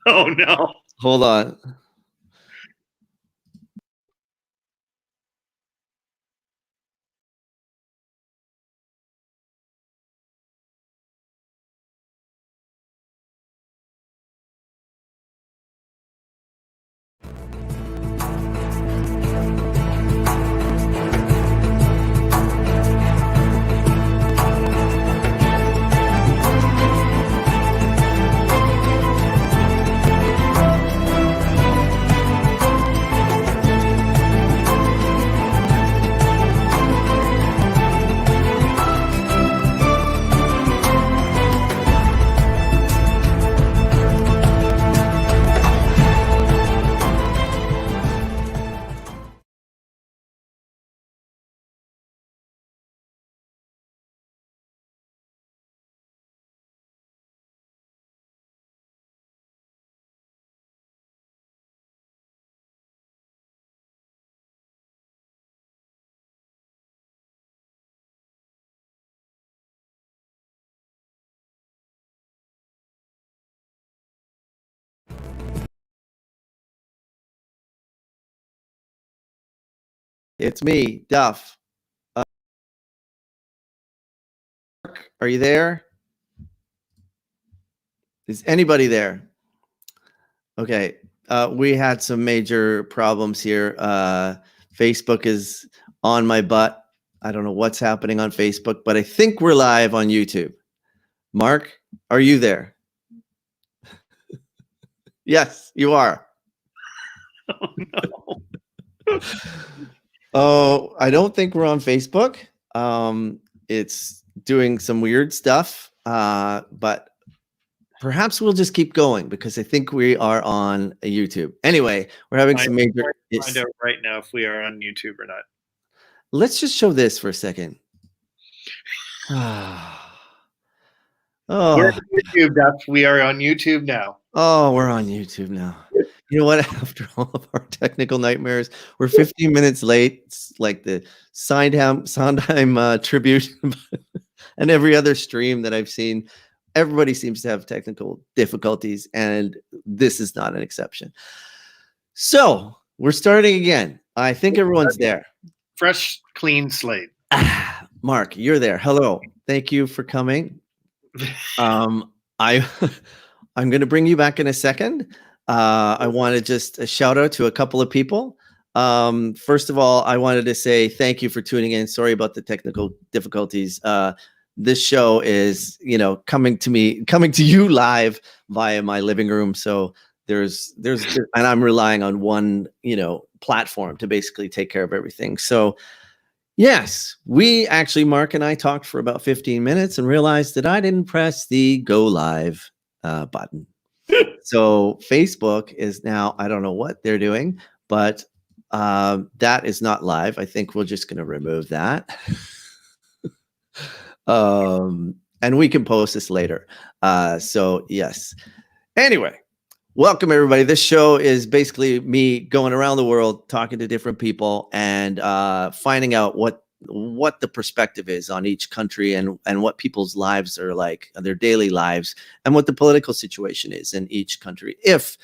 Oh no. Hold on. It's me, Duff. Are you there? Is anybody there? Okay. We had some major problems here. Facebook is on my butt. I don't know what's happening on Facebook, but I think we're live on YouTube. Mark, are you there? Yes, you are. Oh no. Oh, I don't think we're on Facebook. It's doing some weird stuff, but perhaps we'll just keep going because I think we are on YouTube. Anyway, we're having some major. Find out right now if we are on YouTube or not. Let's just show this for a second. Oh, We're on YouTube, Duff. We are on YouTube now. oh, we're on YouTube now. You know what? After all of our technical nightmares, we're 15 minutes late. It's like the Sondheim tribute and every other stream that I've seen. Everybody seems to have technical difficulties, and this is not an exception. So we're starting again. I think everyone's there. Fresh, clean slate. Mark, you're there. Hello. Thank you for coming. I'm going to bring you back in a second. I want to just shout out to a couple of people. First of all, I wanted to say thank you for tuning in. Sorry about the technical difficulties. This show is, coming to you live via my living room. So there's, and I'm relying on one, platform to basically take care of everything. So yes, we actually, Mark and I talked for about 15 minutes and realized that I didn't press the go live button. So Facebook is now, I don't know what they're doing, but that is not live. I think we're just going to remove that. And we can post this later. So yes. Anyway, welcome everybody. This show is basically me going around the world, talking to different people and finding out what the perspective is on each country and what people's lives are like, their daily lives, and what the political situation is in each country, if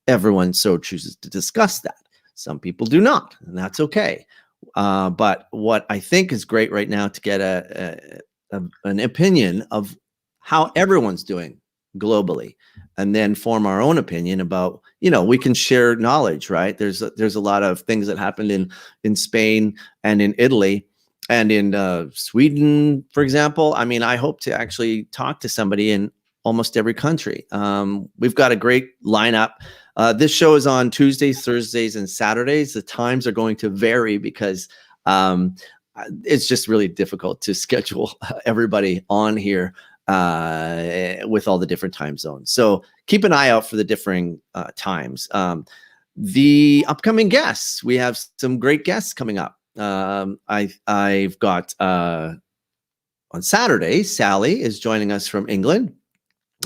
everyone so chooses to discuss that. Some people do not, and that's okay. But what I think is great right now to get an opinion of how everyone's doing globally, and then form our own opinion about, we can share knowledge, right? There's a lot of things that happened in Spain and in Italy and in Sweden, for example. I mean, I hope to actually talk to somebody in almost every country. We've got a great lineup. This show is on Tuesdays, Thursdays, and Saturdays. The times are going to vary because it's just really difficult to schedule everybody on here with all the different time zones. So keep an eye out for the differing times. The upcoming guests, we have some great guests coming up. I've got on Saturday, Sally is joining us from England.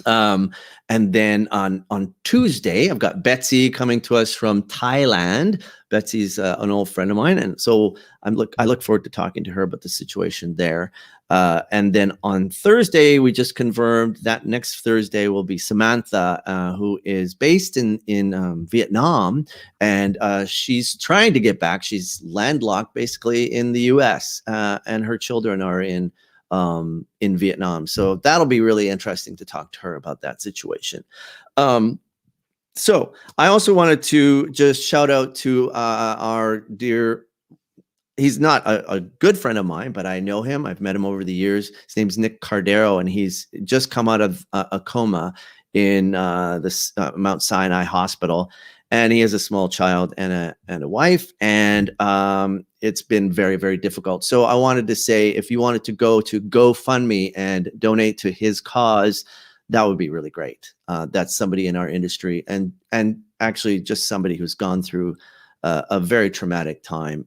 And then on Tuesday, I've got Betsy coming to us from Thailand. Betsy's an old friend of mine, and so I look forward to talking to her about the situation there. And then on Thursday, we just confirmed that next Thursday will be Samantha, who is based in Vietnam, and she's trying to get back. She's landlocked, basically, in the U.S., and her children are in Vietnam. So that'll be really interesting to talk to her about that situation. So I also wanted to just shout out to our dear, he's not a good friend of mine, but I know him. I've met him over the years. His name's Nick Cardero, and he's just come out of a coma in this Mount Sinai Hospital. And he has a small child and a wife, and it's been very, very difficult. So I wanted to say, if you wanted to go to GoFundMe and donate to his cause, that would be really great. That's somebody in our industry, and actually just somebody who's gone through a very traumatic time.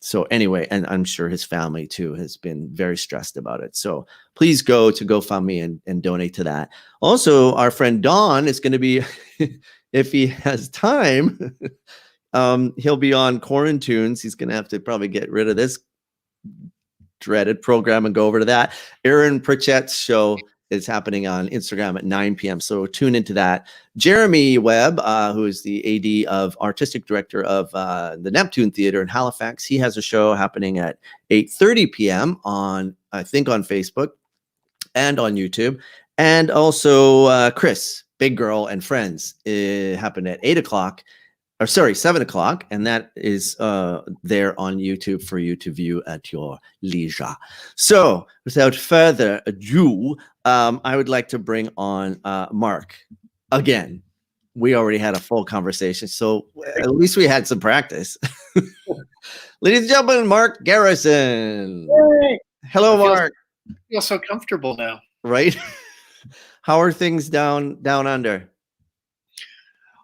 So anyway, and I'm sure his family too has been very stressed about it. So please go to GoFundMe and donate to that. Also, our friend Don is going to be, if he has time, he'll be on Quarantunes. He's going to have to probably get rid of this dreaded program and go over to that. Aaron Pritchett's show is happening on Instagram at 9 p.m. So tune into that. Jeremy Webb, who is the AD of artistic director of the Neptune Theater in Halifax, he has a show happening at 8:30 p.m. on, I think, on Facebook and on YouTube. And also Chris, Big Girl and Friends, happened at 7 o'clock, and that is there on YouTube for you to view at your leisure. So without further ado, I would like to bring on Mark. Again, we already had a full conversation, so at least we had some practice. Ladies and gentlemen, Mark Garrison. Hey. Hello, Mark. I feel so comfortable now. Right? How are things down under?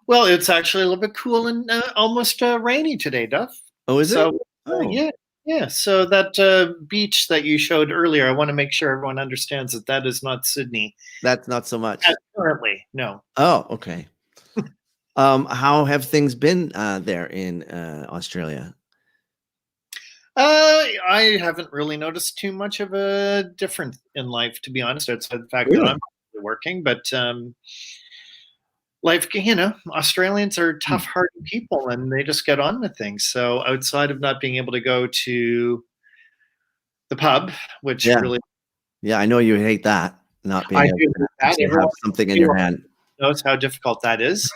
Well, it's actually a little bit cool and almost rainy today, Duff. Oh, is it? Yeah. So that beach that you showed earlier, I want to make sure everyone understands that is not Sydney. That's not so much. Currently, no. Oh, okay. How have things been there in Australia? I haven't really noticed too much of a difference in life, to be honest. It's the fact that I'm working, but life, Australians are tough-hearted people, and they just get on with things. So outside of not being able to go to the pub, which really... Yeah, I know you hate that, not being able to have something in your hand. Knows how difficult that is.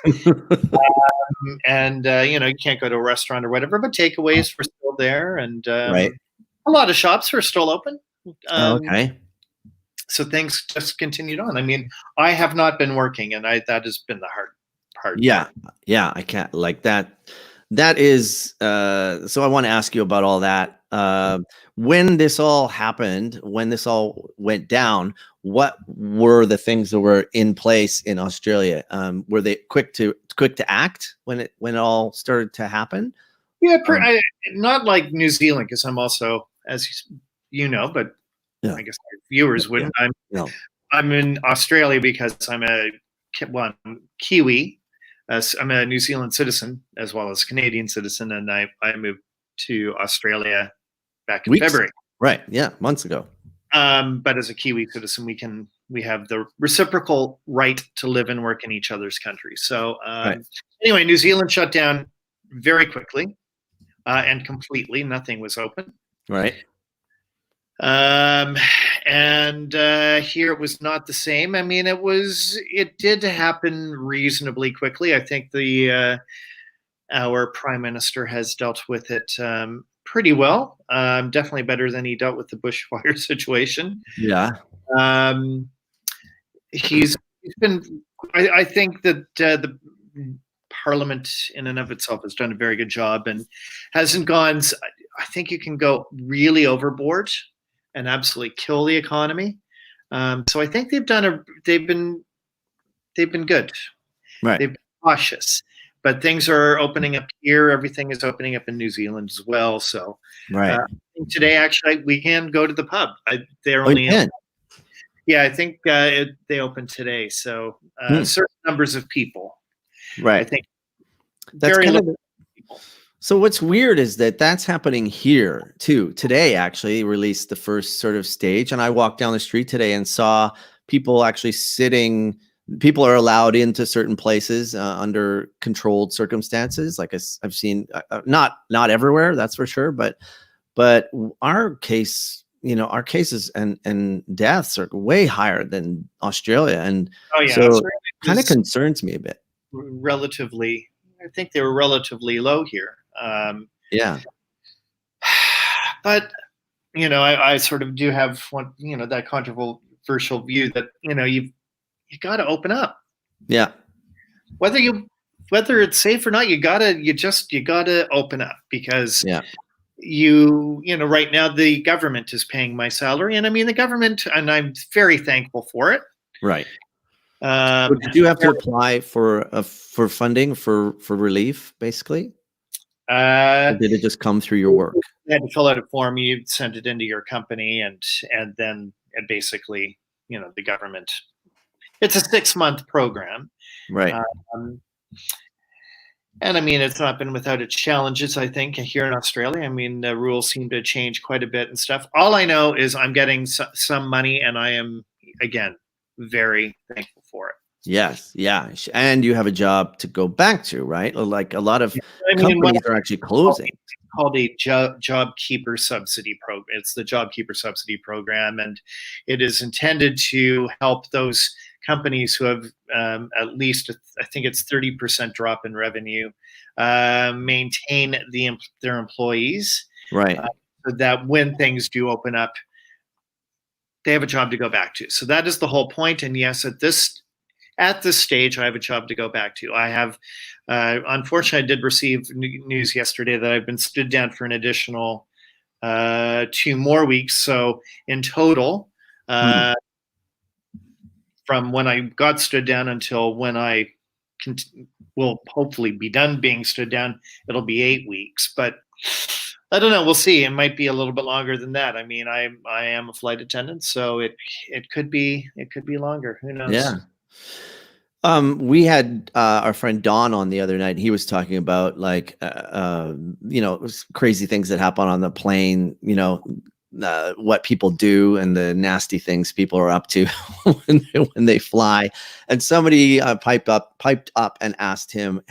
And you can't go to a restaurant or whatever, but takeaways were still there, and right. A lot of shops were still open. Okay. So things just continued on. I mean, I have not been working, and that has been the hard part. Yeah, I can't like that. That is so I want to ask you about all that. When this all happened, when this all went down, what were the things that were in place in Australia? Were they quick to act when it all started to happen? Yeah, not like New Zealand, because I'm also, as you know, but I guess our viewers wouldn't. I'm in Australia because I'm Kiwi. I'm a New Zealand citizen as well as Canadian citizen, and I moved to Australia back in February. Right. Yeah, months ago. But as a Kiwi citizen, we have the reciprocal right to live and work in each other's countries. So anyway, New Zealand shut down very quickly and completely. Nothing was open. Right. And here it was not the same. I mean, it did happen reasonably quickly. I think our prime minister has dealt with it pretty well. Definitely better than he dealt with the bushfire situation. Yeah. He's been, I think that the Parliament in and of itself has done a very good job and hasn't gone, I think you can go really overboard and absolutely kill the economy. So I think they've been good. Right. They've been cautious, but things are opening up here. Everything is opening up in New Zealand as well. So right. Today, actually, we can go to the pub. They're only Yeah, I think they opened today. So certain numbers of people. Right. I think That's very kind of little people. so what's weird is that that's happening here too. Today actually released the first sort of stage, and I walked down the street today and saw people actually sitting. People are allowed into certain places under controlled circumstances. Like I've seen, not everywhere, that's for sure, but our case, our cases and deaths are way higher than Australia, and so kind of concerns me a bit. Relatively, I think they were relatively low here. Yeah. But I sort of do have one, that controversial view that you got to open up. Yeah. Whether it's safe or not, you gotta open up, because yeah. Right now the government is paying my salary, and I mean the government, and I'm very thankful for it. Right. So did you have to apply for funding for relief, basically? Or did it just come through your work? You had to fill out a form, you send it into your company, and then it basically, the government. It's a 6-month program, right? And I mean, it's not been without its challenges. I think here in Australia, I mean, the rules seem to change quite a bit and stuff. All I know is I'm getting some money, and I am, again, very thankful for it. Yes, yeah, and you have a job to go back to, right? Like a lot of companies are actually closing. It's called a job keeper subsidy program. It's the job keeper subsidy program, and it is intended to help those companies who have at least, I think it's 30% drop in revenue, maintain their employees, right? So that when things do open up, they have a job to go back to. So that is the whole point. And yes, at this stage, I have a job to go back to. I have, unfortunately, I did receive news yesterday that I've been stood down for an additional 2 more weeks. So in total, from when I got stood down until when I will hopefully be done being stood down, it'll be 8 weeks. But I don't know. We'll see. It might be a little bit longer than that. I mean, I am a flight attendant, so it could be longer. Who knows? Yeah. We had our friend Don on the other night. He was talking about like crazy things that happen on the plane. What people do and the nasty things people are up to when they fly. And somebody piped up and asked him,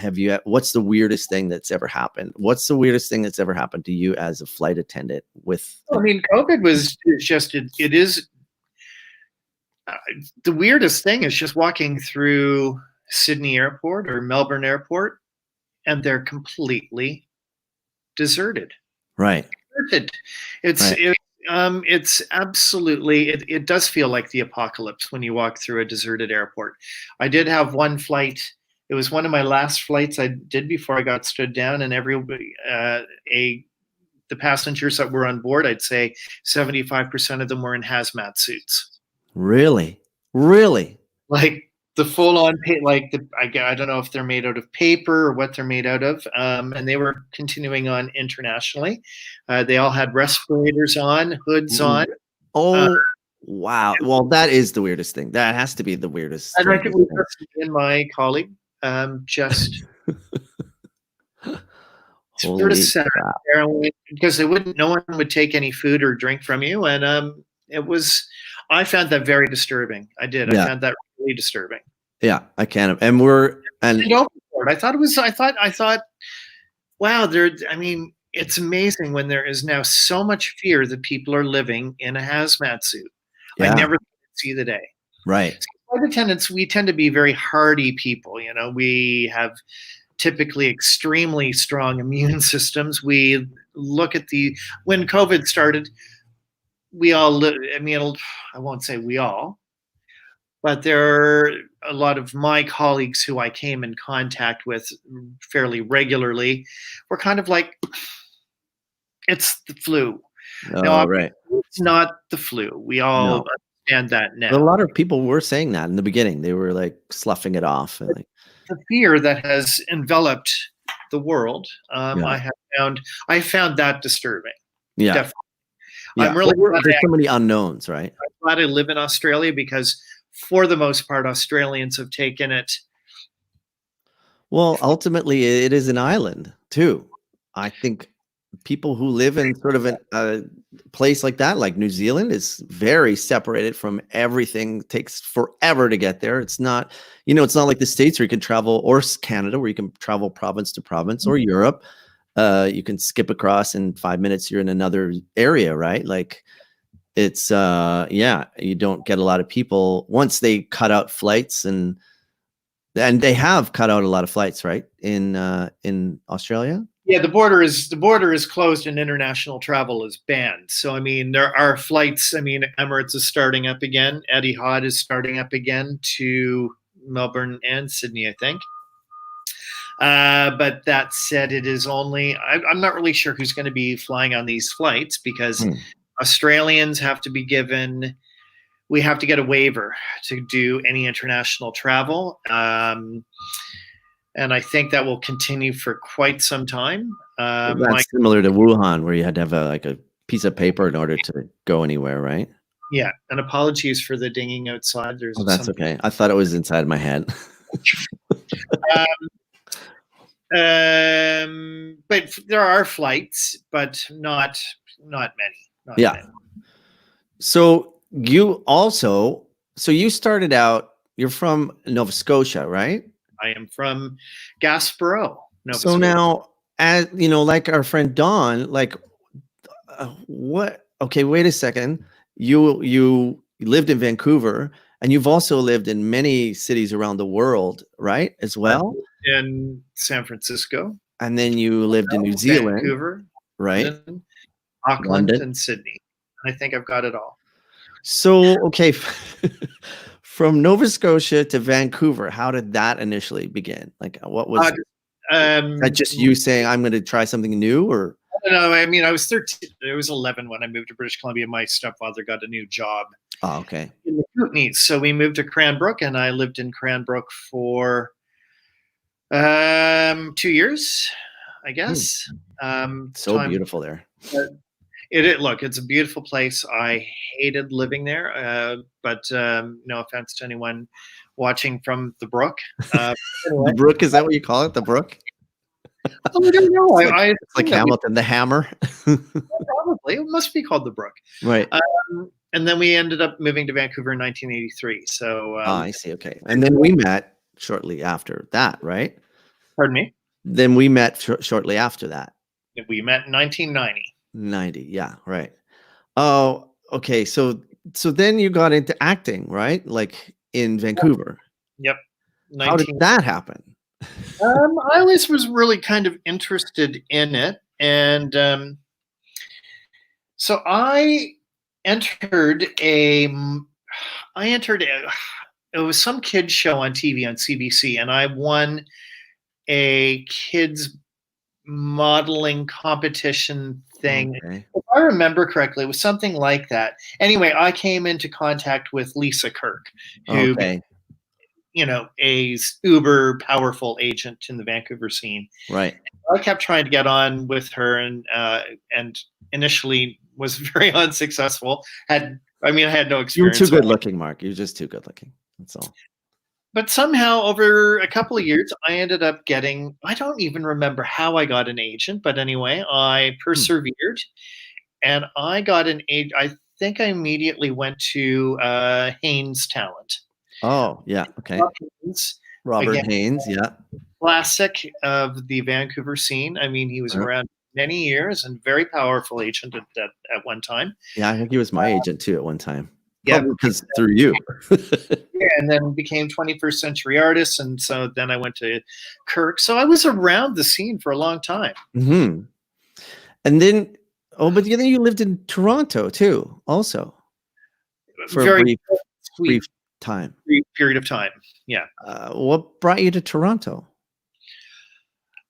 what's the weirdest thing that's ever happened? What's the weirdest thing that's ever happened to you as a flight attendant I mean, COVID was just, it is, the weirdest thing is just walking through Sydney Airport or Melbourne Airport, and they're completely deserted. Right. Deserted. It's absolutely, it does feel like the apocalypse when you walk through a deserted airport. I did have one flight. It was one of my last flights I did before I got stood down, and everybody, the passengers that were on board, I'd say 75% of them were in hazmat suits. Really? Like the full-on, I don't know if they're made out of paper or what they're made out of, and they were continuing on internationally. They all had respirators on, hoods on. Oh, wow. Well, that is the weirdest thing. That has to be the weirdest. I think it was just me and my colleague, just sort of sat there, because no one would take any food or drink from you, and I found that very disturbing. I did. Yeah. I found that really disturbing. Yeah, I can. And I thought, wow, I mean, it's amazing when there is now so much fear that people are living in a hazmat suit. Yeah. I never see the day. Right. So flight attendants, we tend to be very hardy people. We have typically extremely strong immune systems. We look at when COVID started, we all, I mean, I won't say we all, but there are a lot of my colleagues who I came in contact with fairly regularly were kind of like, it's the flu. No, right. It's not the flu. We all understand that now. But a lot of people were saying that in the beginning. They were like sloughing it off. And like, the fear that has enveloped the world, I found that disturbing. Yeah. Definitely. Yeah. really There's so many unknowns, right? glad I live in Australia because for the most part, Australians have taken it. Well, ultimately, it is an island too. I think people who live in sort of a place like that, like New Zealand, is very separated from everything. It takes forever to get there. It's not, it's not like the States where you can travel, or Canada where you can travel province to province, or Europe. You can skip across in 5 minutes. You're in another area, right? Like it's, yeah, you don't get a lot of people once they cut out flights and they have cut out a lot of flights, right? In Australia. Yeah, the border is closed and international travel is banned. So I mean, there are flights. I mean, Emirates is starting up again. Etihad is starting up again to Melbourne and Sydney, I think. But that said, it is only. I'm not really sure who's going to be flying on these flights because Australians have to be given. We have to get a waiver to do any international travel. And I think that will continue for quite some time. That's similar to Wuhan, where you had to have a piece of paper in order to go anywhere, right? Yeah, and apologies for the dinging outside. There's that's okay. I thought it was inside my head. But there are flights, but not many. Many. So you started out. You're from Nova Scotia, right? I am from Gaspereau, Nova Scotia. Now, as like our friend Don, like what? Okay, wait a second. You lived in Vancouver, and you've also lived in many cities around the world, right? As well, in San Francisco, and then you lived in New Zealand, Vancouver, right? London, Auckland, and Sydney. I think I've got it all. So, okay, from Nova Scotia to Vancouver, how did that initially begin? Like, what was that just you saying, I'm going to try something new, or? No, I mean, I was 13. I was 11 when I moved to British Columbia. My stepfather got a new job. Oh, okay. In the Kootenays. So we moved to Cranbrook, and I lived in Cranbrook for 2 years, I guess. So beautiful there. Look, it's a beautiful place. I hated living there, but no offense to anyone watching from the Brook. The Brook, is that what you call it? The Brook? I don't know. It's like Hamilton, the Hammer. Probably. It must be called the Brook. Right. And then we ended up moving to Vancouver in 1983. So I see. Okay. And then we met shortly after that, right? Pardon me? Then we met shortly after that. We met in 1990. 90. Yeah. Right. Oh, okay. So then you got into acting, right? Like in Vancouver. Yep. How did that happen? I always was really kind of interested in it. And so it was some kids show on TV on CBC, and I won a kids modeling competition thing. Okay. If I remember correctly, it was something like that. Anyway, I came into contact with Lisa Kirk, who, a uber powerful agent in the Vancouver scene. Right. I kept trying to get on with her, and initially was very unsuccessful. I had no experience. You were too good looking, Mark. You're just too good looking. That's all. But somehow over a couple of years, I ended up getting, I don't even remember how I got an agent, but anyway, I persevered and I got an agent. I think I immediately went to Haynes Talent. Oh, yeah. Okay. Robert Haynes. Yeah. Classic of the Vancouver scene. I mean, he was around many years and very powerful agent at one time. Yeah, I think he was my agent too at one time. Yeah, because through you. Yeah, and then became 21st Century Artists, and so then I went to Kirk. So I was around the scene for a long time. Mm-hmm. And then, but then you lived in Toronto too, also, for a brief time. Brief period of time. Yeah. What brought you to Toronto?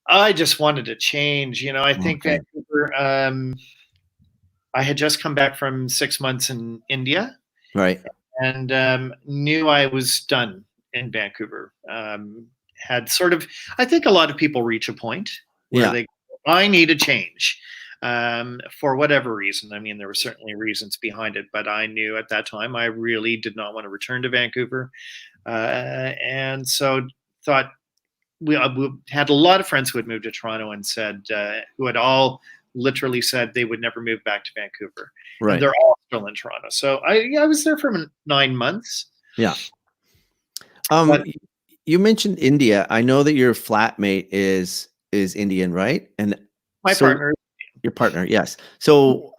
I just wanted to change. I think Vancouver. I had just come back from 6 months in India. Right. And knew I was done in Vancouver. Had sort of, I think a lot of people reach a point where I need a change. for whatever reason. I mean, there were certainly reasons behind it, but I knew at that time I really did not want to return to Vancouver, and so thought we had a lot of friends who had moved to Toronto and said who had all literally said they would never move back to Vancouver, Right. and they're all still in Toronto. So I was there for 9 months. Yeah. But You mentioned India. I know that your flatmate is Indian, right? And my so partner, your partner, yes. So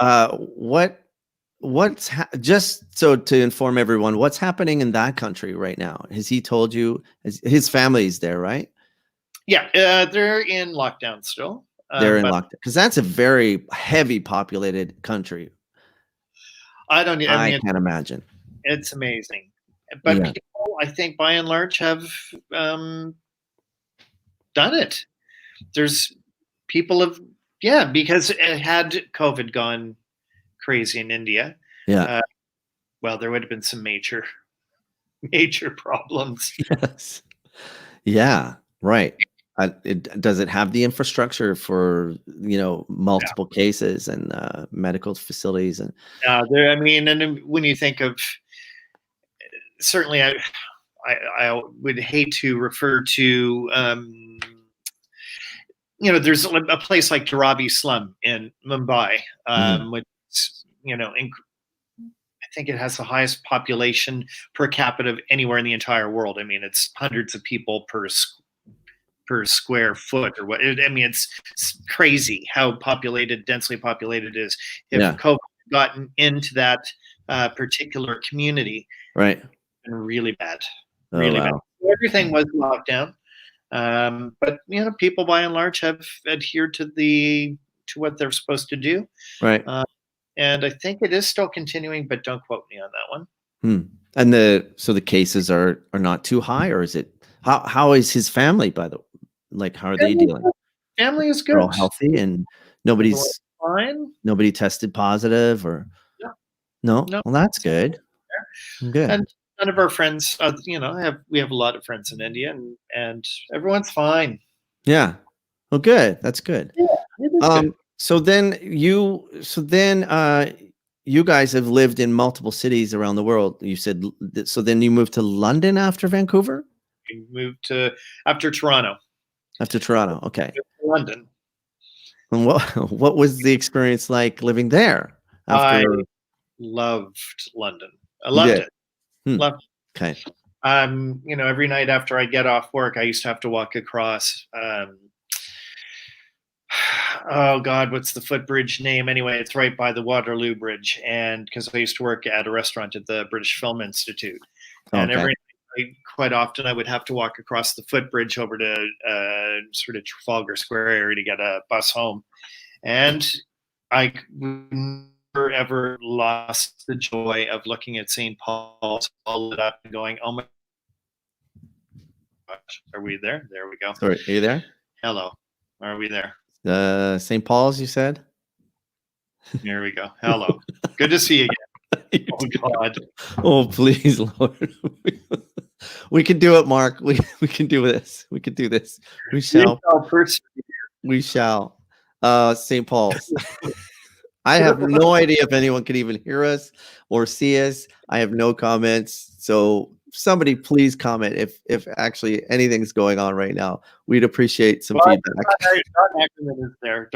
just so to inform everyone, what's happening in that country right now? Has he told you his family's there, right? yeah, they're in lockdown still. They're in But lockdown because that's a very heavy populated country. I I mean, can't imagine. it's amazing. But Yeah. people, I think, by and large, have done it. There's people have, yeah, because had COVID gone crazy in India, Yeah. well, there would have been some major problems. Yes. Yeah. Right. Does it have the infrastructure for multiple cases and medical facilities and There, I mean, and when you think of, certainly, I would hate to refer to, there's a place like Dharavi Slum in Mumbai, which, I think it has the highest population per capita of anywhere in the entire world. I mean, it's hundreds of people per square foot or what. I mean, it's crazy how densely populated it is. If COVID had gotten into that particular community, right, been really bad, really bad. Everything was locked down, but people by and large have adhered to what they're supposed to do, right? And I think it is still continuing, but don't quote me on that one. And so the cases are not too high, or is it? How is his family, by the way? Like, how are they dealing? Family is good. They're all healthy and nobody's fine. Nobody tested positive or no? Well, that's good. Good. And none of our friends, we have a lot of friends in India, and everyone's fine. Yeah. Well, good. That's good. Yeah, it is good. So then you guys have lived in multiple cities around the world. You said so. Then you moved to London after Vancouver. We moved after Toronto. After Toronto, okay. London. And what was the experience like living there? I loved London. I loved it. Loved it. Okay. Every night after I get off work, I used to have to walk across. Oh God, what's the footbridge name? Anyway, it's right by the Waterloo Bridge, and because I used to work at a restaurant at the British Film Institute, and quite often I would have to walk across the footbridge over to sort of Trafalgar Square area to get a bus home, and I never ever lost the joy of looking at St. Paul's all lit up and going, "Oh my gosh, are we there? There we go." Sorry, are you there? Hello, are we there? St. Paul's, you said? There we go. Hello. Good to see you again. Oh God. Oh please, Lord. We can do it, Mark. We can do this. We can do this. We shall. We shall. St. Paul's. I have no idea if anyone can even hear us or see us. I have no comments. So somebody please comment if actually anything's going on right now. We'd appreciate some feedback. Don Ackerman is there.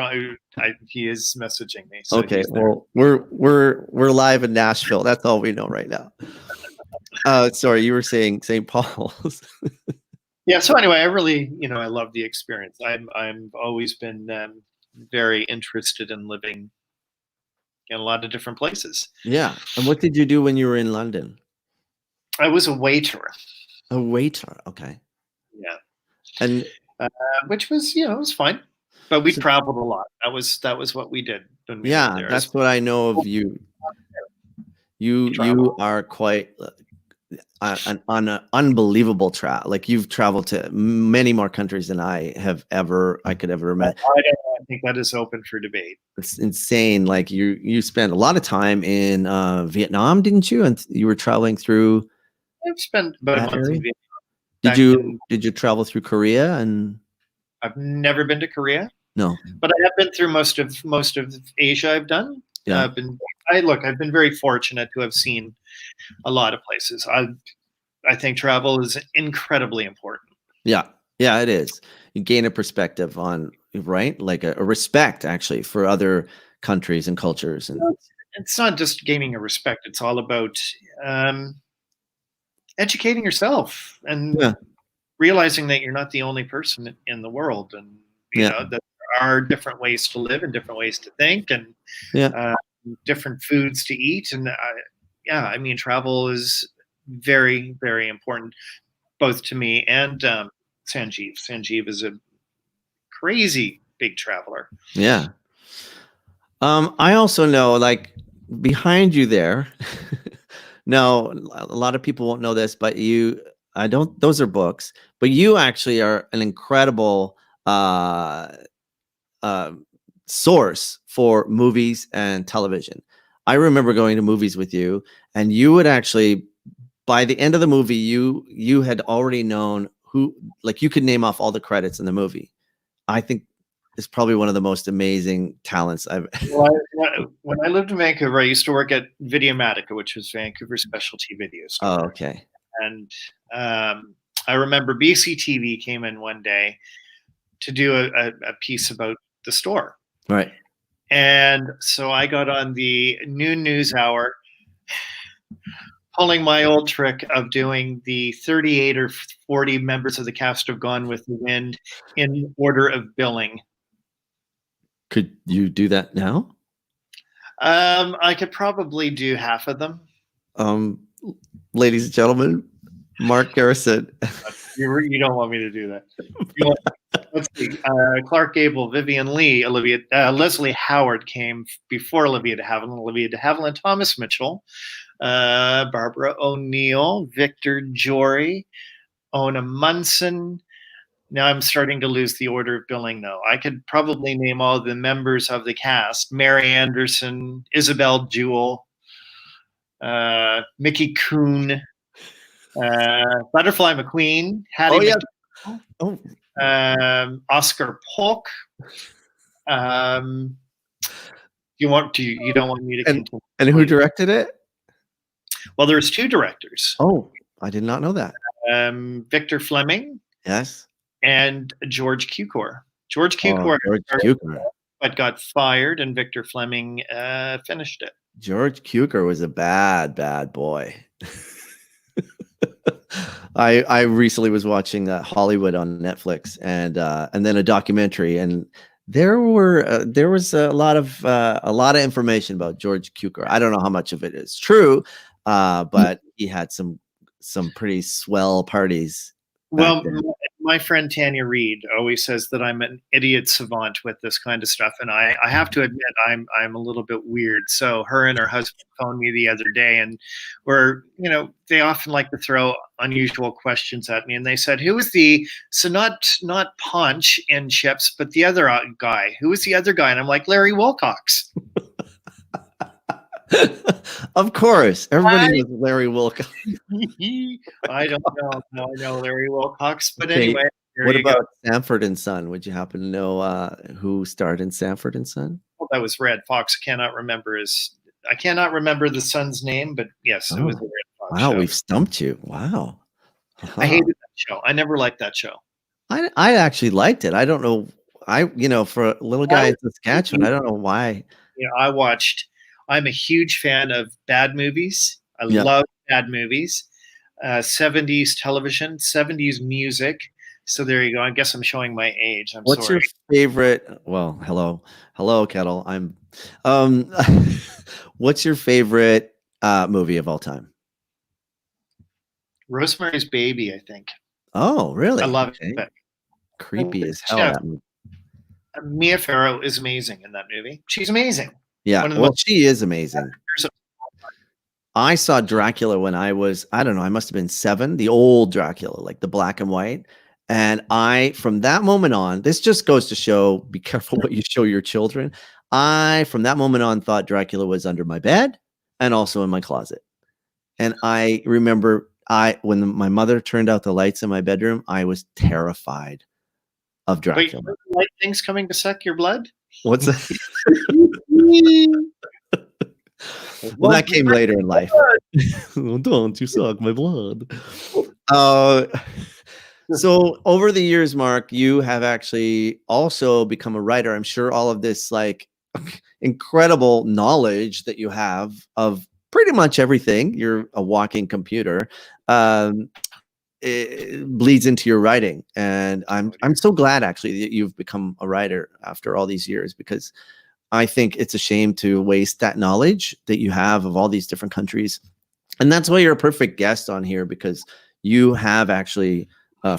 He is messaging me. So okay, well, we're live in Nashville. That's all we know right now. Sorry, you were saying St. Paul's. Yeah. So anyway, I really, I love the experience. I'm always been very interested in living in a lot of different places. Yeah. And what did you do when you were in London? I was a waiter. A waiter. Okay. Yeah. And which was, it was fine, but we traveled a lot. That was what we did. When we were there. That's what I know of you. You are quite on an unbelievable travel. Like you've traveled to many more countries than I could ever imagine. I think that is open for debate. It's insane. Like you spent a lot of time in Vietnam, didn't you? And you were traveling through. I've spent about a month in Vietnam. Did you travel through Korea? And I've never been to Korea. No. But I have been through most of Asia. I've done. Yeah. I've been very fortunate to have seen a lot of places. I think travel is incredibly important. Yeah. Yeah, it is. You gain a perspective on, right? Like a respect actually for other countries and cultures. And It's not just gaining a respect. It's all about educating yourself and yeah. realizing that you're not the only person in the world, and Yeah. that there are different ways to live and different ways to think, and Yeah. different foods to eat. And I mean, travel is very, very important, both to me and Sanjeev. Sanjeev is a crazy big traveler. Yeah. I also know, like, behind you there. No, a lot of people won't know this, but I don't. Those are books, but you actually are an incredible uh, source for movies and television. I remember going to movies with you, and you would actually, by the end of the movie, you had already known who, like, you could name off all the credits in the movie. I think it's probably one of the most amazing talents I've. Well, when I lived in Vancouver, I used to work at Videomatica, which was Vancouver's specialty video store. Oh, okay. And I remember BCTV came in one day to do a piece about the store. Right. And so I got on the noon news hour, pulling my old trick of doing the 38 or 40 members of the cast of Gone with the Wind in order of billing. Could you do that now? I could probably do half of them. Ladies and gentlemen, Mark Garrison. You don't want me to do that. Let's see. Clark Gable, Vivian Lee, Leslie Howard came before Olivia de Havilland, Thomas Mitchell, Barbara O'Neill, Victor Jory, Ona Munson. Now I'm starting to lose the order of billing, though. I could probably name all the members of the cast: Mary Anderson, Isabel Jewell, Mickey Kuhn, Butterfly McQueen, Hattie Oscar Polk. You don't want me to continue? And who directed it? Well, there's two directors. Oh, I did not know that. Victor Fleming. Yes. And George Cukor. George Cukor, but got fired, and Victor Fleming finished it. George Cukor was a bad boy. I recently was watching Hollywood on Netflix, and then a documentary, and there was a lot of information about George Cukor. I don't know how much of it is true, but he had some pretty swell parties. Well, my friend Tanya Reid always says that I'm an idiot savant with this kind of stuff, and I have to admit I'm a little bit weird. So her and her husband phoned me the other day, and they often like to throw unusual questions at me, and they said, "Who was not Punch in Chips, but the other guy? Who was the other guy?" And I'm like, "Larry Wilcox." Of course, everybody knows Larry Wilcox. I don't know. No, I know Larry Wilcox, but anyway. What about Sanford and Son? Would you happen to know who starred in Sanford and Son? Well, that was Red Fox. I cannot remember the son's name, but yes, it was the Red Fox. Wow, show. We've stumped you. Wow. I hated that show. I never liked that show. I actually liked it. I don't know. For a little guy in Saskatchewan, I don't know why. I'm a huge fan of bad movies. I love bad movies. 70s television, 70s music. So there you go. I guess I'm showing my age. What's your favorite? Well, hello, Kettle. What's your favorite movie of all time? Rosemary's Baby, I think. Oh, really? I love it. Creepy as hell. Mia Farrow is amazing in that movie. She's amazing. Yeah, well, she is amazing. I saw Dracula when I was, I don't know, I must have been 7, the old Dracula, like the black and white. And from that moment on, this just goes to show, be careful what you show your children. From that moment on, thought Dracula was under my bed and also in my closet. And I remember when my mother turned out the lights in my bedroom, I was terrified of But Dracula. you like things coming to suck your blood? What's that? Well, that came later in life. Don't you suck my blood. So over the years, Mark, you have actually also become a writer. I'm sure all of this like incredible knowledge that you have of pretty much everything. You're a walking computer. It bleeds into your writing, and I'm so glad actually that you've become a writer after all these years, because I think it's a shame to waste that knowledge that you have of all these different countries. And that's why you're a perfect guest on here, because you have actually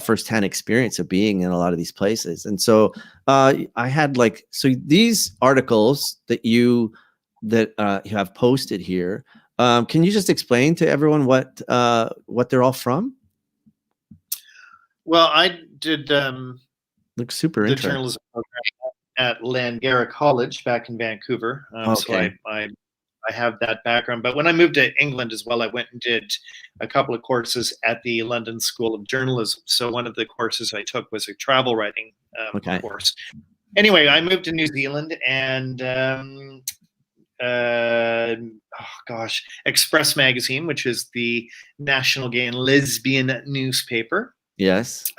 firsthand experience of being in a lot of these places. And so I had like, so these articles that you have posted here, can you just explain to everyone what they're all from? Well, I did Looks super the interesting. journalism program at Langara College back in Vancouver. So I have that background. But when I moved to England as well, I went and did a couple of courses at the London School of Journalism. So one of the courses I took was a travel writing course. Anyway, I moved to New Zealand, and Express Magazine, which is the national gay and lesbian newspaper. Yes.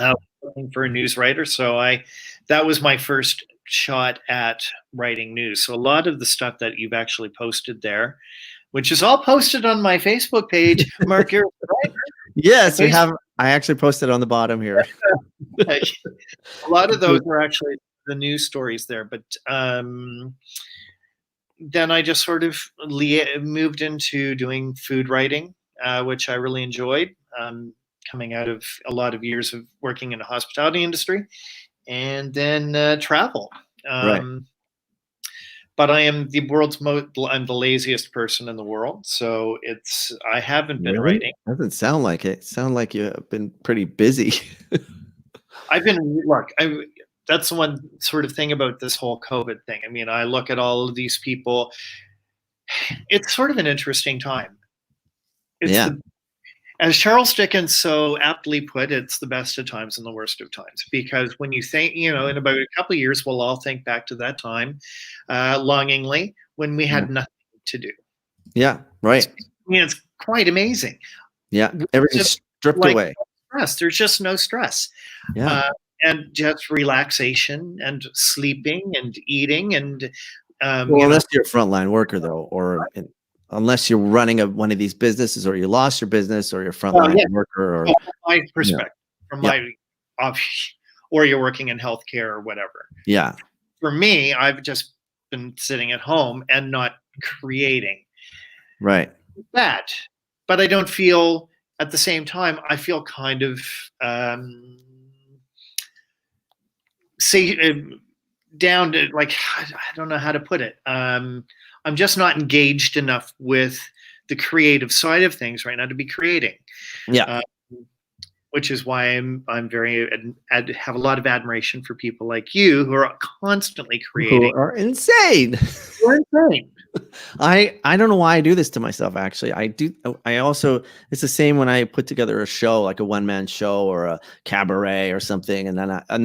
Looking for a news writer. So that was my first shot at writing news. So a lot of the stuff that you've actually posted there, which is all posted on my Facebook page, Mark Garrison Writer. Yes, I actually posted on the bottom here. A lot of those are actually the news stories there. But then I just sort of moved into doing food writing, which I really enjoyed, coming out of a lot of years of working in the hospitality industry, and then travel. Right. But I am I'm the laziest person in the world. So I haven't been writing. Doesn't sound like it. Sound like you've been pretty busy. That's the one sort of thing about this whole COVID thing. I mean, I look at all of these people. It's sort of an interesting time. As Charles Dickens so aptly put, it's the best of times and the worst of times. Because when you think, in about a couple of years, we'll all think back to that time longingly when we had nothing to do. Yeah, right. I mean, it's quite amazing. Yeah, everything's stripped away. Stress. There's just no stress. Yeah. And just relaxation and sleeping and eating and unless you're a frontline worker though, or unless you're running one of these businesses, or you lost your business, or you're frontline worker, or from my perspective, or you're working in healthcare or whatever. Yeah. For me, I've just been sitting at home and not creating. Right. That, but I don't feel at the same time. I feel kind of down to, like, I don't know how to put it. I'm just not engaged enough with the creative side of things right now to be creating. Yeah. Which is why I'm have a lot of admiration for people like you who are constantly creating. Who are insane. You're insane. I don't know why I do this to myself. Actually, I also, it's the same when I put together a show, like a one-man show or a cabaret or something, and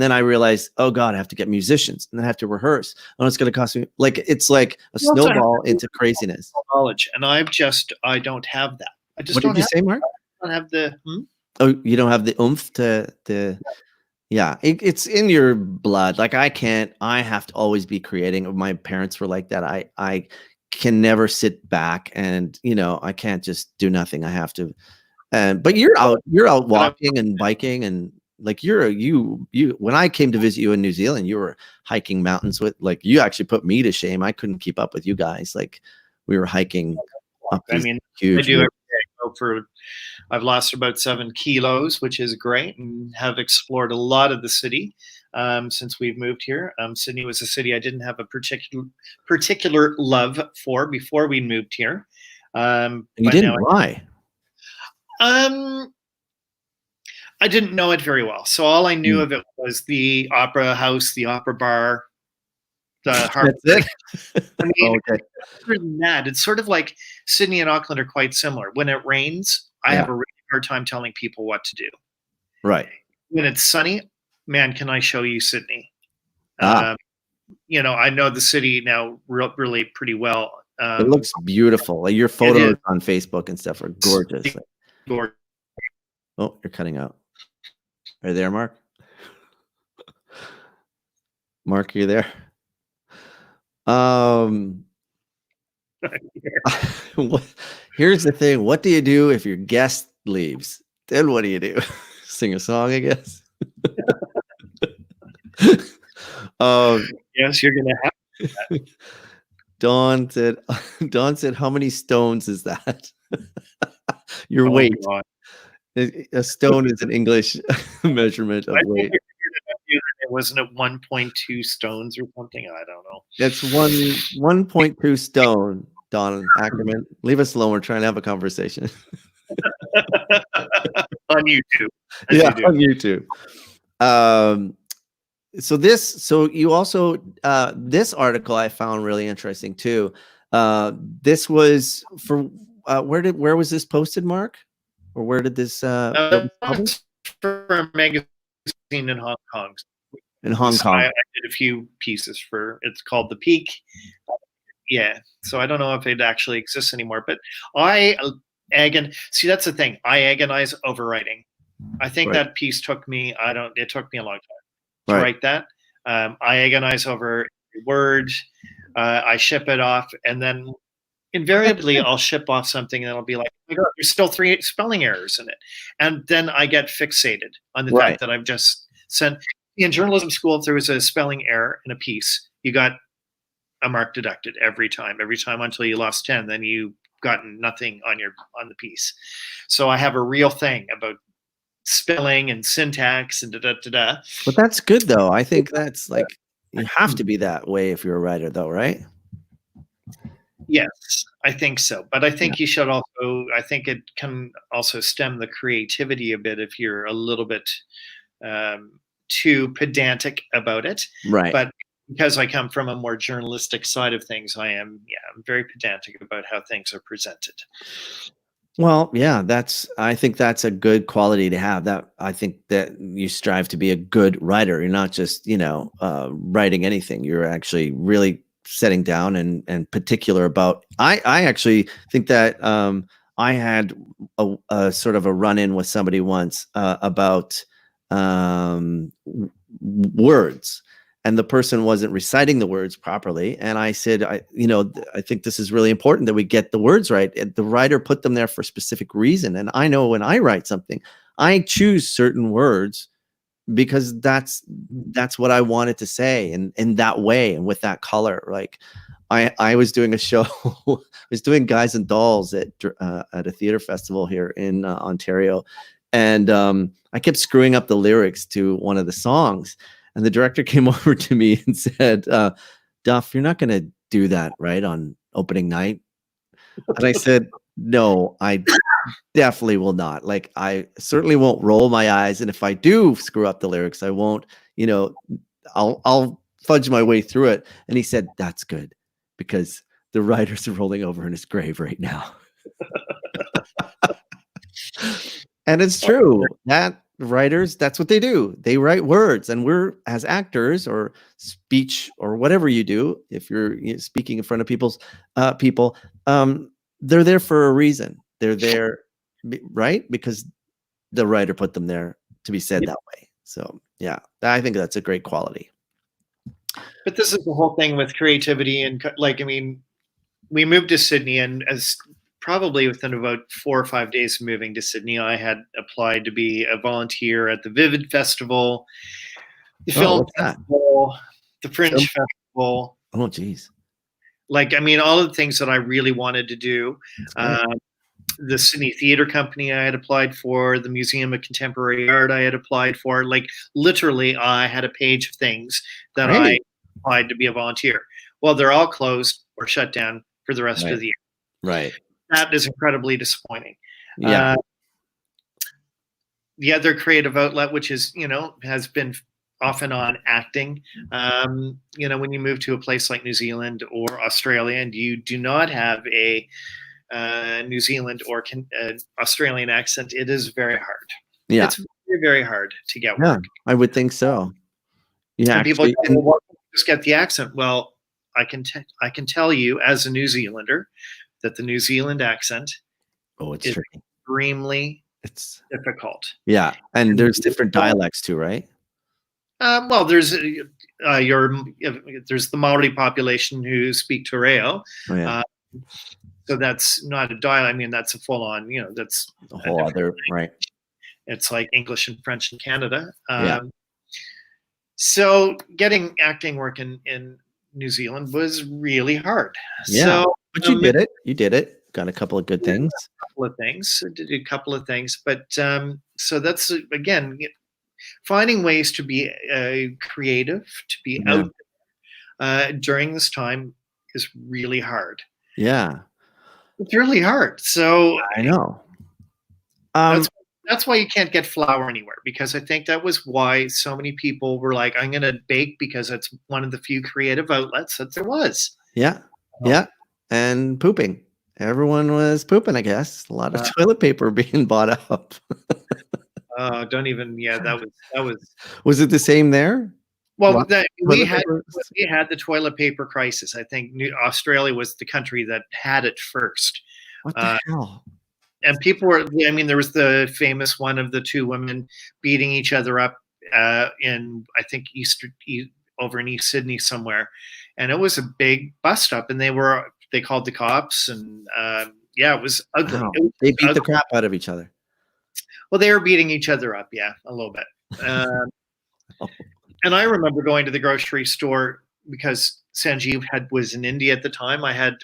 then I realize, oh God, I have to get musicians and I have to rehearse. Oh, it's going to cost me, like, it's like a snowball into craziness. Knowledge, and I don't have that. I just what don't did you say, Mark? I don't have the. Oh, you don't have the oomph to. Yeah, it's in your blood. Like I have to always be creating. My parents were like that. I can never sit back and, I can't just do nothing. I have to. But you're out walking and biking, and like you when I came to visit you in New Zealand, you were hiking mountains with, like, you actually put me to shame. I couldn't keep up with you guys. Like we were hiking up these huge. I do every day. I've lost about 7 kilos, which is great, and have explored a lot of the city since we've moved here. Sydney was a city I didn't have a particular love for before we moved here. You didn't? Why? I didn't know it very well, so all I knew of it was the opera house, the opera bar, the harbor. That's it. I mean, other than that, it's sort of like Sydney and Auckland are quite similar. When it rains, I have a really hard time telling people what to do. Right. When it's sunny, man, can I show you Sydney? Ah, I know the city now really pretty well. it looks beautiful. Like your It photos is on Facebook and stuff are gorgeous. Like, gorgeous. oh, you're cutting out. Are you there, Mark? Mark, are you there? Here's the thing. What do you do if your guest leaves? Then what do you do? Sing a song, I guess. Yes, you're gonna have. Dawn said, how many stones is that? Your weight. God. A stone is an English measurement of weight. Wasn't it 1.2 stones or something? I don't know. That's 1.2 stone, Don Ackerman. Leave us alone. We're trying to have a conversation. On YouTube. On YouTube. So you also this article I found really interesting too. This was for where was this posted, Mark? Or where did this published? For a magazine in Hong Kong. In Hong Kong. I did a few pieces for, it's called The Peak. Yeah. So I don't know if it actually exists anymore, but see, that's the thing. I agonize over writing. I think that piece took me, it took me a long time to write that. I agonize over every word. I ship it off, and then invariably I'll ship off something and it'll be like, oh my God, there's still 3 spelling errors in it. And then I get fixated on the fact that I've just sent. In journalism school, if there was a spelling error in a piece, you got a mark deducted every time until you lost 10, then you gotten nothing on the piece. So I have a real thing about spelling and syntax and da-da-da-da. But that's good though. I think that's like, you have to be that way if you're a writer though, right? Yes, I think so. But I think you should also, I think it can also stem the creativity a bit if you're a little bit too pedantic about it. Right. But because I come from a more journalistic side of things, I'm very pedantic about how things are presented. Well, yeah, I think that's a good quality to have. That I think that you strive to be a good writer. You're not just, writing anything. You're actually really setting down and particular about. I actually think that I had a sort of a run-in with somebody once about words, and the person wasn't reciting the words properly. And I said, I think this is really important that we get the words right. And the writer put them there for a specific reason. And I know when I write something, I choose certain words because that's what I wanted to say, and in that way and with that color. Like I was doing a show, I was doing Guys and Dolls at a theater festival here in Ontario. And I kept screwing up the lyrics to one of the songs. And the director came over to me and said, Duff, you're not going to do that, right, on opening night? And I said, no, I definitely will not. Like, I certainly won't roll my eyes. And if I do screw up the lyrics, I won't, I'll fudge my way through it. And he said, that's good, because the writer's rolling over in his grave right now. And it's true that writers, that's what they do. They write words, and we're, as actors or speech or whatever you do, if you're speaking in front of people, they're there for a reason. They're there, right? Because the writer put them there to be said that way. So yeah, I think that's a great quality. But this is the whole thing with creativity, and we moved to Sydney, and as probably within about 4 or 5 days of moving to Sydney, I had applied to be a volunteer at the Vivid Festival, the Film Festival, the Fringe Festival. Oh, geez. All of the things that I really wanted to do. The Sydney Theatre Company I had applied for, the Museum of Contemporary Art I had applied for. Literally, I had a page of things that I applied to be a volunteer. Well, they're all closed or shut down for the rest of the year. Right. That is incredibly disappointing. Yeah. The other creative outlet, which is, has been off and on acting. When you move to a place like New Zealand or Australia and you do not have a New Zealand or Australian accent, it is very hard. Yeah. It's very, very hard to get Yeah, work. I would think so. Yeah, And people go, actually, well, and why don't you just get the accent? Well, I can tell you as a New Zealander that the New Zealand accent oh, it's is tricky. extremely It's difficult. yeah, and And there's different dialects too, right? well, your there's the Maori population who speak Toreo, Oh yeah, uh, so that's not a dialect. I mean, that's a full on. That's a a whole different. other right. It's like English and French in Canada. Yeah, So getting acting work in New Zealand was really hard. yeah, So but you did it. You did it. Got a couple of good did things. a couple of things. I did a couple of things, but so that's again finding ways to be creative, to be Yeah, out during this time is really hard. yeah, It's really hard. So I know. that's that's why you can't get flour anywhere, because I think that was why so many people were like, "I'm going to bake," because it's one of the few creative outlets that there was. Yeah, yeah, and pooping. Everyone was pooping, I guess. A lot of Uh, toilet paper being bought up. don't even. Yeah, that was. Was it the same there? Well, Lot we toilet had paper? the toilet paper crisis. I think Australia was the country that had it first. What the Uh, hell? and people were, I mean, there was the famous one of the two women beating each other up in, I think, over in East Sydney somewhere. And it was a big bust up, and they called the cops, and yeah, it was ugly. Wow. It was They beat the ugly. crap out of each other. Well, they were beating each other up, yeah, a little bit. Um, Oh, and I remember going to the grocery store because Sanjeev was in India at the time.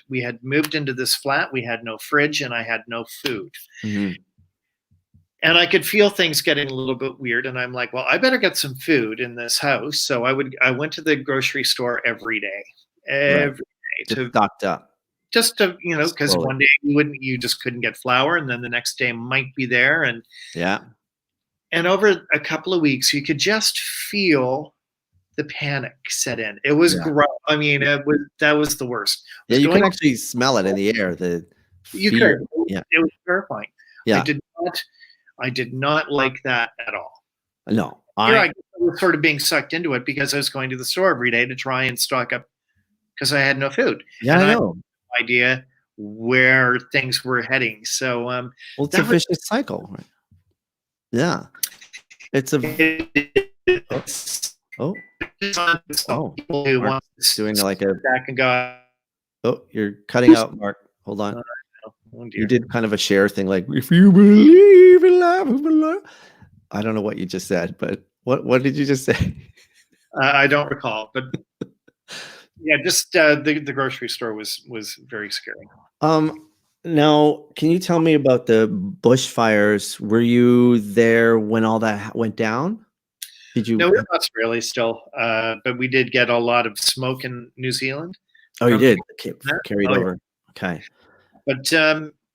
We had moved into this flat. We had no fridge, and I had no food. mhm, And I could feel things getting a little bit weird. And I'm like, well, I better get some food in this house. So I went to the grocery store every day, right. every day Just stocked up just to, because slowly. one day you just couldn't get flour, and then the next day might be there. Yeah. And over a couple of weeks, you could just feel the panic set in. It was Yeah. gross. I mean, that was the worst. Yeah, you can actually smell it in the air, the You fear. could. Yeah. It was terrifying. Yeah. I did not like that at all. No. I was sort of being sucked into it because I was going to the store every day to try and stock up because I had no food. Yeah, And I I had know. no idea where things were heading. So Well, it's a that was vicious cycle, right? Yeah. It's a oh, oh, oh. people who Mark's want to doing like a back and go, oh, you're cutting out, Mark. Hold on. oh You dear. did kind of a share thing, like if you believe in life, I don't know what you just said, but what did you just say? I don't recall, but yeah, just the grocery store was very scary. Now, can you tell me about the bushfires? Were you there when all that went down? Did you? No, we're in Australia still, but we did get a lot of smoke in New Zealand. Oh, you from did. that. Carried Oh, yeah. over. Okay. But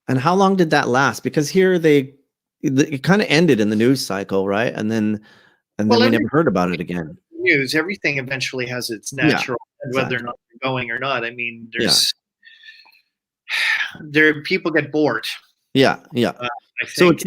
And how long did that last? Because here it kind of ended in the news cycle, right? And then well, we never heard about it again. news, everything eventually has its Yeah, natural, whether or exactly. not you're going or not. I mean, Yeah. People get bored. Yeah, yeah. I So think.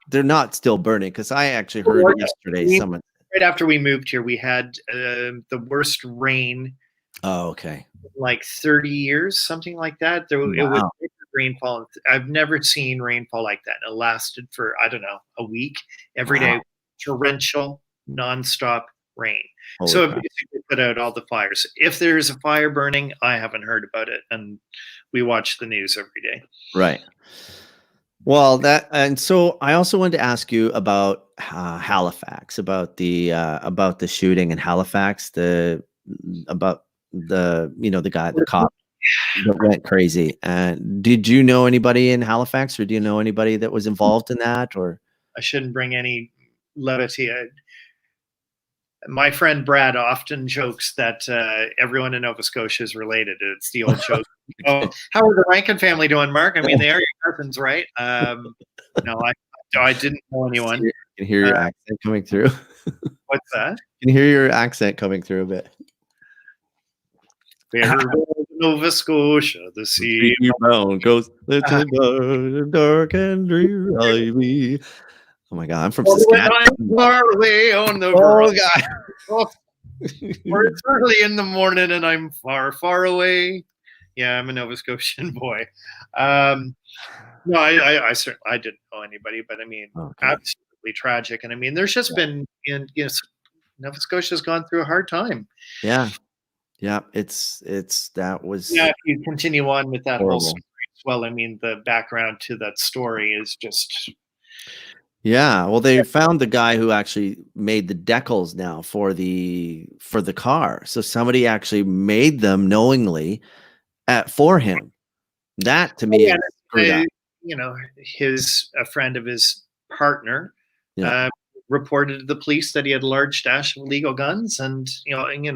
they're not still burning, because I actually heard yesterday someone. Right after we moved here, we had the worst rain Oh, okay. in like 30 years, something like that. It was Wow. rainfall. I've never seen rainfall like that. It lasted for, I don't know, a week, every day, Wow. torrential, nonstop rain. Holy So it crap. basically put out all the fires. If there's a fire burning, I haven't heard about it, and we watch the news every day. Right. Well, and so I also wanted to ask you about Halifax, about the shooting in Halifax, about the cop that went crazy. Did you know anybody in Halifax, or do you know anybody that was involved in that? Or I shouldn't bring any levity. My friend Brad often jokes that everyone in Nova Scotia is related. It's the old joke. Oh, how are the Rankin family doing, Mark? I mean, they are your cousins, right? No, I didn't know anyone. You can hear your accent coming through. What's that? You can hear your accent coming through a bit. Nova Scotia, the sea. Brown goes little dark and dreary. Oh my God, I'm from Oh, when Saskatchewan. I'm far away on the Oh road. God. Oh, or it's early in the morning and I'm far, far away. Yeah, I'm a Nova Scotian boy. No, I certainly I didn't know anybody, but I mean, Okay. absolutely tragic. And I mean, there's just been Nova Scotia's gone through a hard time. Yeah. Yeah. That Yeah, was if you continue on with that whole horrible. story as well, I mean, the background to that story is just Yeah. Well, they found the guy who actually made the decals now for the car. So somebody actually made them knowingly for him. That to oh me yeah, is screwed up. a friend of his partner Yeah. uh, reported to the police that he had a large stash of illegal guns, and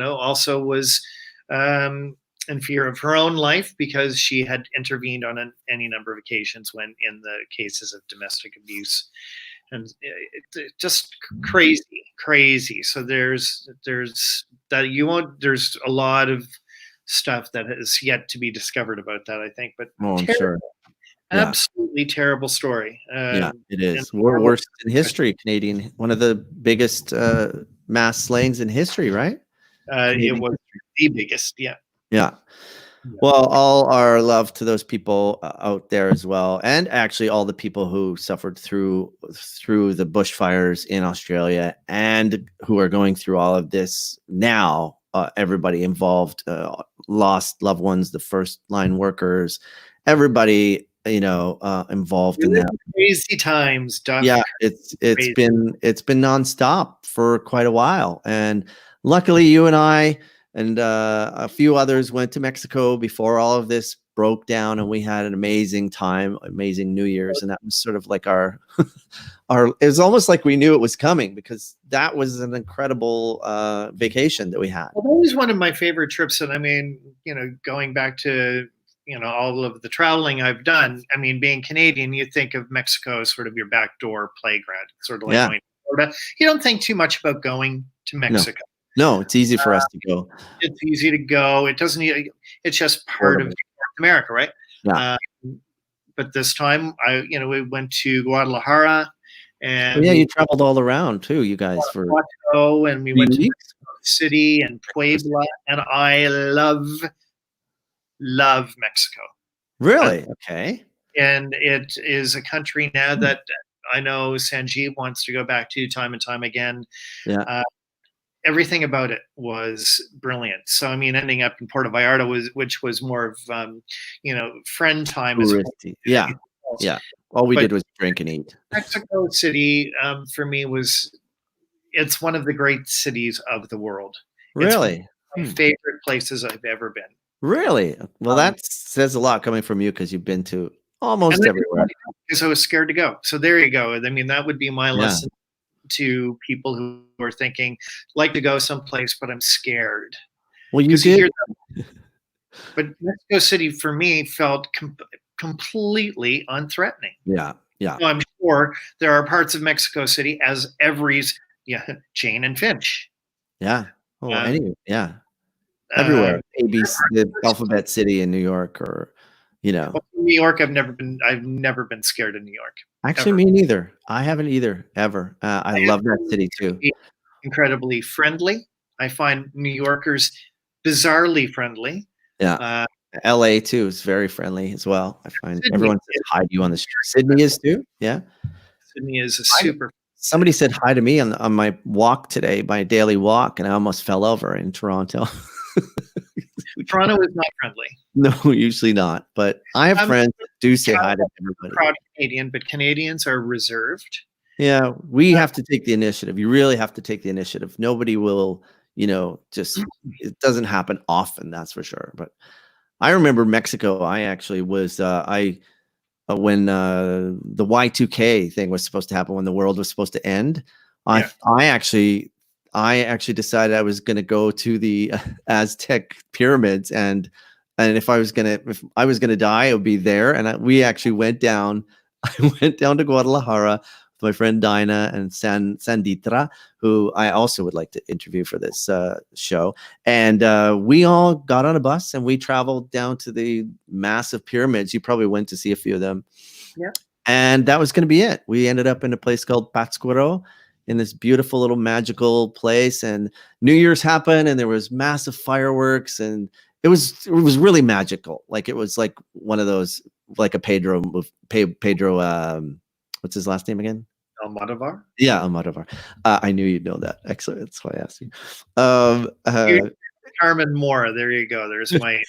also was um, in fear of her own life because she had intervened on any number of occasions when in the cases of domestic abuse, and just crazy. So there's that you won't. There's a lot of stuff that has yet to be discovered about that, I think, but Oh, I'm sure. Yeah. absolutely terrible story. Yeah, it And is. We're worst in history, Canadian. One of the biggest mass slayings in history, right? it Canadian was history. the biggest. Yeah. Yeah. Yeah. Well, all our love to those people out there as well, and actually all the people who suffered through the bushfires in Australia and who are going through all of this now. Everybody involved, lost loved ones, the first line workers, everybody involved in that. Crazy times, Duff. Yeah, it's Crazy. been nonstop for quite a while, and luckily you and I and a few others went to Mexico before all of this broke down, and we had an amazing time, amazing New Year's, and that was sort of like our our. It was almost like we knew it was coming because that was an incredible vacation that we had. Well, that was one of my favorite trips, and I mean, going back to all of the traveling I've done. I mean, being Canadian, you think of Mexico as sort of your backdoor playground, sort of like Yeah, going to Florida. You don't think too much about going to no, Mexico. no, it's easy for us to go. It's easy to go. It doesn't. It's just part of Affordable. North America, right? Yeah. But this time, we went to Guadalajara, Oh, and yeah, we you traveled all around too, you guys, for Mexico, and we 3 went to weeks? Mexico City and Puebla, and I love Mexico. Really? Okay. And it is a country now that I know Sanjeev wants to go back to time and time again. Yeah. Everything about it was brilliant. So I mean, ending up in Puerto Vallarta which was more of friend time as opposed Touristy. to Yeah. anything else. Yeah. All we But did was drink and eat. Mexico City, for me, it's one of the great cities of the world. It's one of Really? my favorite places I've ever been. Really? Well, that says a lot coming from you because you've been to almost everywhere. Because I was scared to go. So there you go. I mean, that would be my Yeah. lesson to people who are thinking, like to go someplace, but I'm scared. Well, you 'Cause you did. hear that. But Mexico City for me felt completely unthreatening. Yeah. Yeah. So I'm sure there are parts of Mexico City as every's Jane and Finch. Yeah. Oh, Um, yeah. uh, Everywhere. ABC, the Alphabet City in New York, or New York, I've never been scared of New York. Actually, Ever. me neither. I haven't either, ever. I I love that find city it to too. be incredibly friendly. I find New Yorkers bizarrely friendly. Yeah. LA too is very friendly as well. I find Sydney everyone says hi to you on the street. Sydney is too. Yeah. Sydney is a I- super. Somebody said hi to me on my walk today, my daily walk, and I almost fell over in Toronto. Toronto is not friendly. No, usually not. But I have friends that do say hi to everybody. Proud Canadian, but Canadians are reserved. Yeah, we have to take the initiative. You really have to take the initiative. Nobody will, just it doesn't happen often, that's for sure. But I remember Mexico. I actually was when the Y2K thing was supposed to happen, when the world was supposed to end. Yeah. I actually decided I was going to go to the Aztec pyramids, and if I was gonna die, it would be there. And we actually went down. I went down to Guadalajara with my friend Dinah and Sanditra, who I also would like to interview for this show. And we all got on a bus and we traveled down to the massive pyramids. You probably went to see a few of them. Yeah. And that was going to be it. We ended up in a place called Pátzcuaro, in this beautiful little magical place. And New Year's happened, and there was massive fireworks, and it was really magical. Like, it was like one of those, like a Pedro, what's his last name again? Almodovar. Yeah, Almodovar. I knew you'd know that. Excellent. That's why I asked you. Carmen Mora. There you go. There's my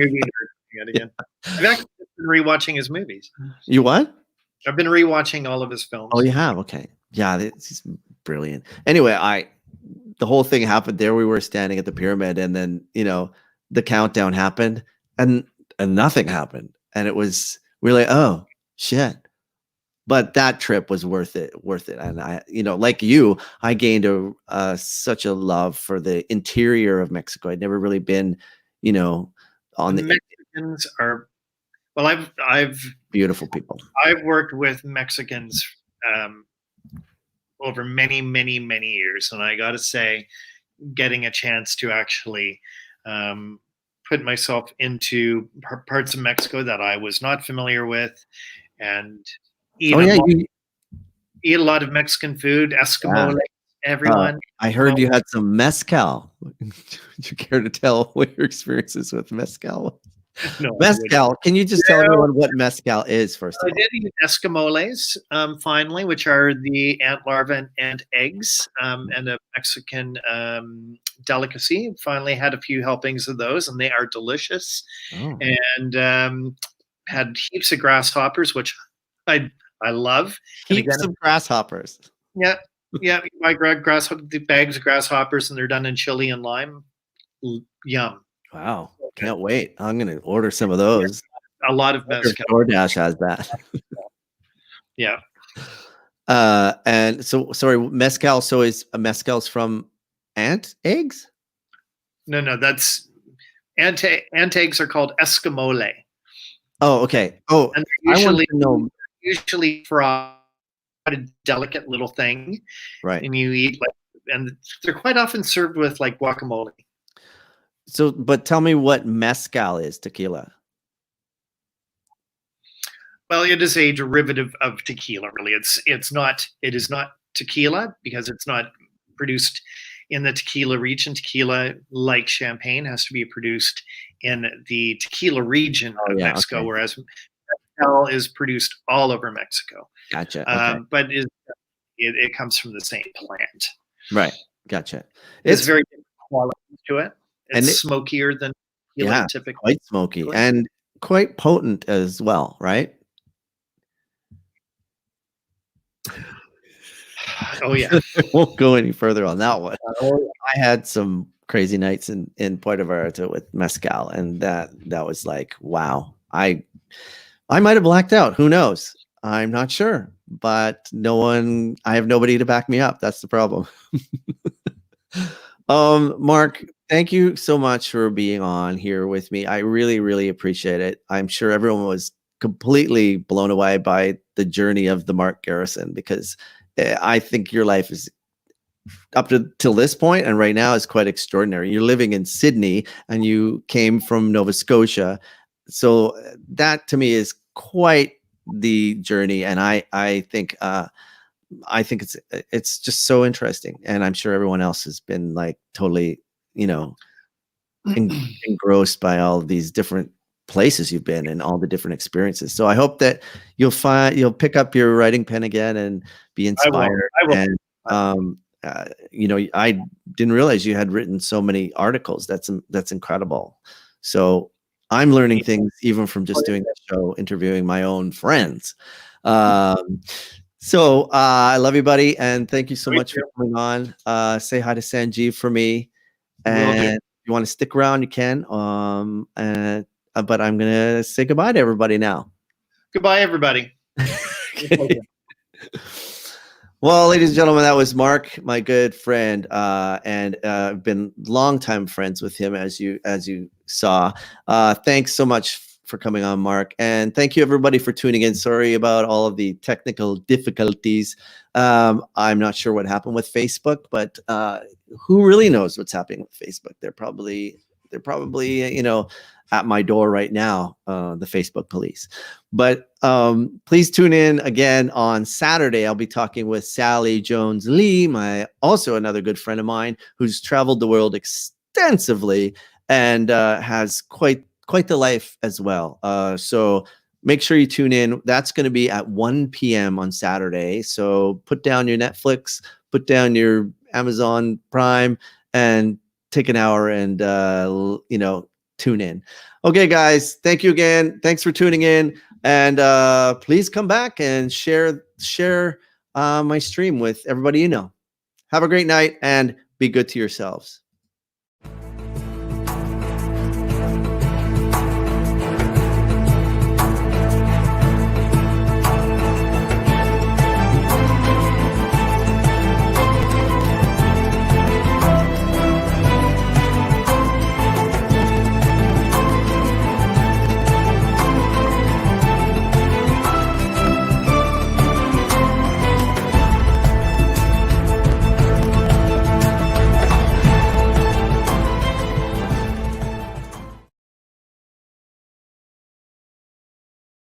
movie nerd again. I've actually been rewatching his movies. You what? I've been rewatching all of his films. Oh, you have? Okay. Yeah, he's brilliant. Anyway, the whole thing happened there. We were standing at the pyramid, and then, the countdown happened, and nothing happened. And we were like, oh shit. But that trip was worth it. And I, like you, I gained such a love for the interior of Mexico. I'd never really been, on the Mexicans are, well, I've beautiful people. I've worked with Mexicans over many, many, many years, and I got to say, getting a chance to actually put myself into parts of Mexico that I was not familiar with, and eat a lot of Mexican food, Eskimo, like everyone. I heard you had some mezcal. Would you care to tell what your experiences with mezcal? No, mezcal. Can you just tell everyone what mezcal is first? I did eat Eskimoles, finally, which are the ant larvae and ant eggs, and a Mexican delicacy. Finally had a few helpings of those, and they are delicious. Oh. And had heaps of grasshoppers, which I love. Heaps of grasshoppers. Yeah. My the bags of grasshoppers, and they're done in chili and lime. Yum. Wow. Can't wait. I'm going to order some of those. A lot of mezcal. DoorDash has that. Yeah. And so, sorry, mezcal. So mezcal's from ant eggs? No, that's ant eggs are called Eskimole. Oh, okay. Oh, and usually fried, a delicate little thing, right? And you eat and they're quite often served with like guacamole. So, but tell me what mezcal is. Tequila. Well, it is a derivative of tequila. Really, it is not tequila because it's not produced in the tequila region. Tequila, like champagne, has to be produced in the tequila region of Mexico, okay. Whereas mezcal is produced all over Mexico. Gotcha. Okay. But it comes from the same plant. Right. Gotcha. It's very different qualities to it. It's smokier than tequila, typically. Quite smoky and quite potent as well, right? Oh yeah. I won't go any further on that one. I had some crazy nights in Puerto Vallarta with mezcal, and that was like, wow. I might have blacked out. Who knows? I'm not sure, but I have nobody to back me up. That's the problem. Mark, thank you so much for being on here with me. I really, really appreciate it. I'm sure everyone was completely blown away by the journey of the Mark Garrison, because I think your life is up till this point and right now is quite extraordinary. You're living in Sydney and you came from Nova Scotia. So that to me is quite the journey. And I think it's just so interesting. And I'm sure everyone else has been like totally, engrossed by all of these different places you've been and all the different experiences. So I hope that you'll pick up your writing pen again and be inspired. I will. And I didn't realize you had written so many articles. That's incredible. So I'm learning things even from just doing the show, interviewing my own friends. So I love you, buddy, and thank you so much for coming on. Say hi to Sanjeev for me, and if you want to stick around, you can. But I'm gonna say goodbye to everybody now. Goodbye, everybody. Okay. Well, ladies and gentlemen, that was Mark, my good friend, and I've been longtime friends with him, as you saw. Thanks so much for coming on, Mark, and thank you everybody for tuning in. Sorry about all of the technical difficulties. I'm not sure what happened with Facebook, but who really knows what's happening with Facebook? They're They're probably, at my door right now, the Facebook police. But please tune in again on Saturday. I'll be talking with Sally Jones Lee, also another good friend of mine who's traveled the world extensively and has quite the life as well. So make sure you tune in. That's going to be at 1 p.m. on Saturday. So put down your Netflix, put down your Amazon Prime, and take an hour and tune in. Okay, guys, thank you again. Thanks for tuning in, and please come back and share my stream with everybody you know. Have a great night and be good to yourselves.